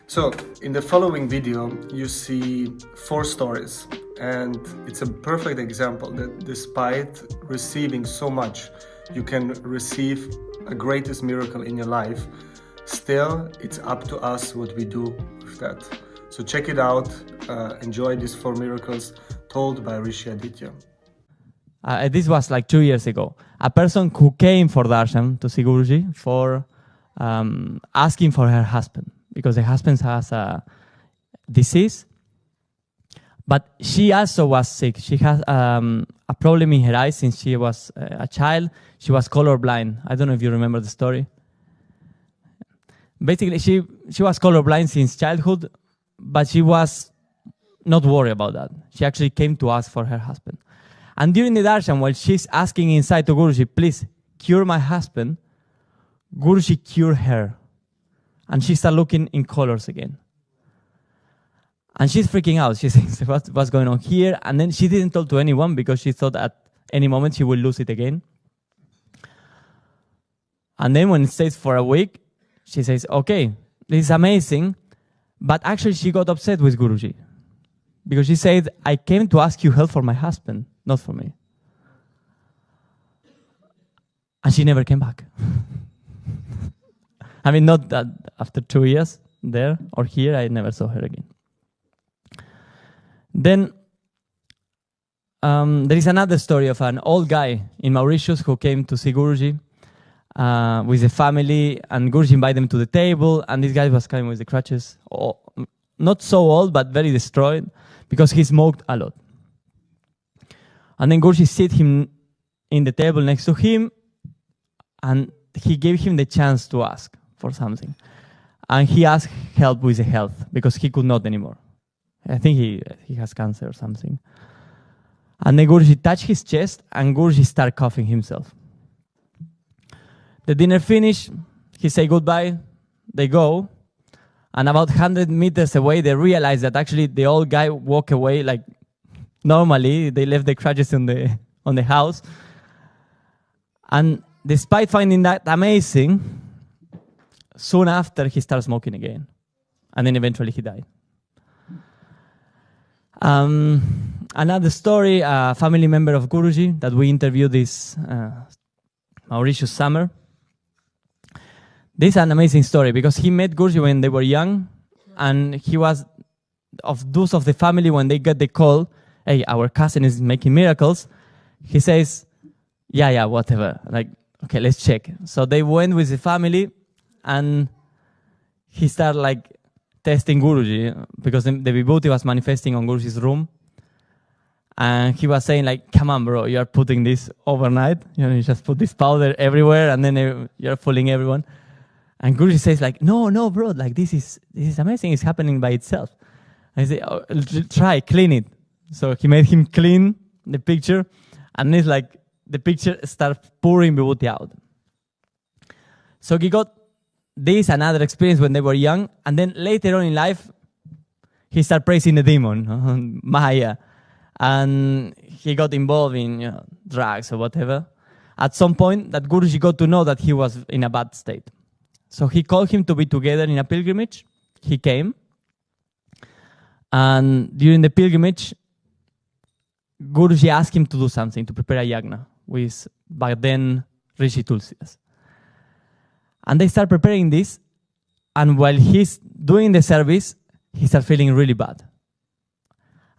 So, in the following video, you see 4 stories, and it's a perfect example that despite receiving so much, you can receive a greatest miracle in your life. Still, it's up to us what we do with that. So check it out, enjoy these 4 miracles told by Rishi Aditya. This was like 2 years ago. A person who came for darshan to see Guruji for asking for her husband, because the husband has a disease, but she also was sick. She has a problem in her eyes since she was a child. She was colorblind. I don't know if you remember the story. Basically, she was colorblind since childhood, but she was not worried about that. She actually came to ask for her husband. And during the darshan, while she's asking inside to Guruji, please cure my husband, Guruji cured her. And she started looking in colors again. And she's freaking out. She says, what's going on here? And then she didn't tell to anyone because she thought at any moment she will lose it again. And then when it stays for a week, she says, okay, this is amazing. But actually she got upset with Guruji. Because she said, I came to ask you help for my husband, not for me. And she never came back. I mean, not that after 2 years there or here, I never saw her again. Then there is another story of an old guy in Mauritius who came to see Guruji with a family, and Guruji invited them to the table, and this guy was coming with the crutches, not so old, but very destroyed, because he smoked a lot. And then Guruji sit him in the table next to him, and he gave him the chance to ask for something. And he asked help with the health, because he could not anymore. I think he has cancer or something. And then Guruji touched his chest, and Guruji started coughing himself. The dinner finished, he said goodbye, they go, and about 100 meters away, they realized that actually the old guy walked away like normally. They left the crutches on the house. And despite finding that amazing, soon after he started smoking again. And then eventually he died. Another story, a family member of Guruji that we interviewed this Mauritius summer. This is an amazing story because he met Guruji when they were young, and he was of those of the family when they get the call, hey, our cousin is making miracles. He says, yeah, whatever. Like, okay, let's check. So they went with the family, and he started like testing Guruji because the Vibhuti was manifesting on Guruji's room. And he was saying like, come on, bro, you're putting this overnight. You just put this powder everywhere, and then you're fooling everyone. And Guruji says like, no, bro, like this is amazing. It's happening by itself. I say, oh, try, clean it. So he made him clean the picture, and it's like the picture starts pouring Vibhuti out. So he got this another experience when they were young, and then later on in life, he started praising the demon, Maya, and he got involved in drugs or whatever. At some point, that Guruji got to know that he was in a bad state. So he called him to be together in a pilgrimage. He came. And during the pilgrimage, Guruji asked him to do something, to prepare a yagna with, back then, Rishi Tulsidas. And they start preparing this. And while he's doing the service, he starts feeling really bad.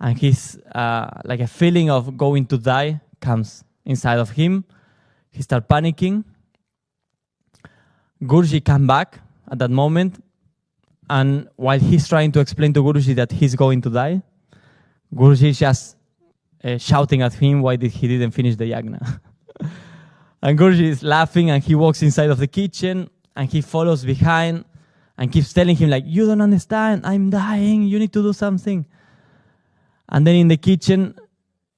And he's like a feeling of going to die comes inside of him. He starts panicking. Guruji came back at that moment, and while he's trying to explain to Guruji that he's going to die, Guruji is just shouting at him why he didn't finish the yagna. And Guruji is laughing, and he walks inside of the kitchen, and he follows behind and keeps telling him like, you don't understand, I'm dying, you need to do something. And then in the kitchen,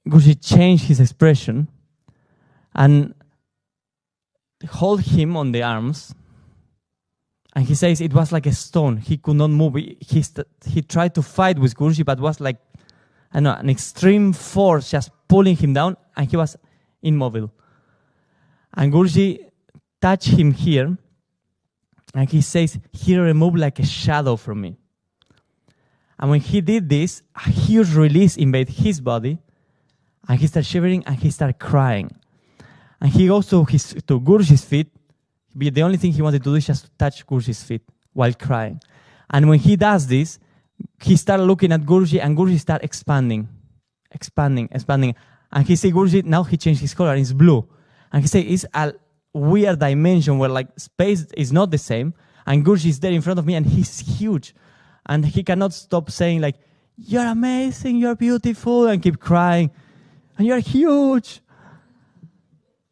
Guruji changed his expression and hold him on the arms. And he says it was like a stone. He could not move. He tried to fight with Guruji, but was like, I don't know, an extreme force just pulling him down, and he was immobile. And Guruji touched him here, and he says, he removed like a shadow from me. And when he did this, a huge release invaded his body, and he started shivering and he started crying. And he goes to Guruji's feet. But the only thing he wanted to do is just to touch Guruji's feet while crying. And when he does this, he started looking at Guruji, and Guruji started expanding. And he said, Guruji, now he changed his color, it's blue. And he said, it's a weird dimension where like space is not the same. And Guruji is there in front of me, and he's huge. And he cannot stop saying like, you're amazing, you're beautiful, and keep crying. And you're huge.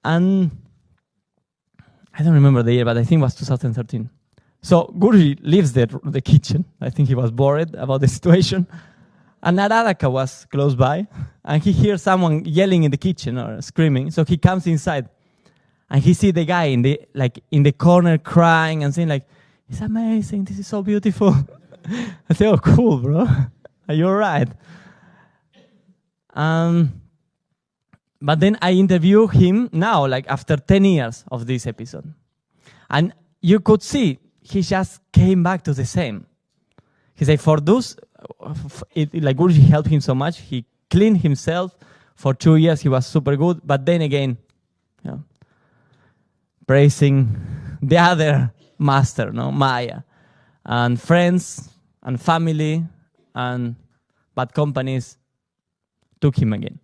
And I don't remember the year, but I think it was 2013. So Guruji leaves the kitchen. I think he was bored about the situation. And Naradaka was close by, and he hears someone yelling in the kitchen or screaming. So he comes inside, and he sees the guy in the corner crying and saying like, "It's amazing. This is so beautiful." I say, "Oh, cool, bro. Are you all right?" But then I interview him now, like after 10 years of this episode, and you could see he just came back to the same. He said, for those, like Guruji helped him so much. He cleaned himself for 2 years. He was super good. But then again, praising the other master, Maya, and friends and family and bad companies took him again.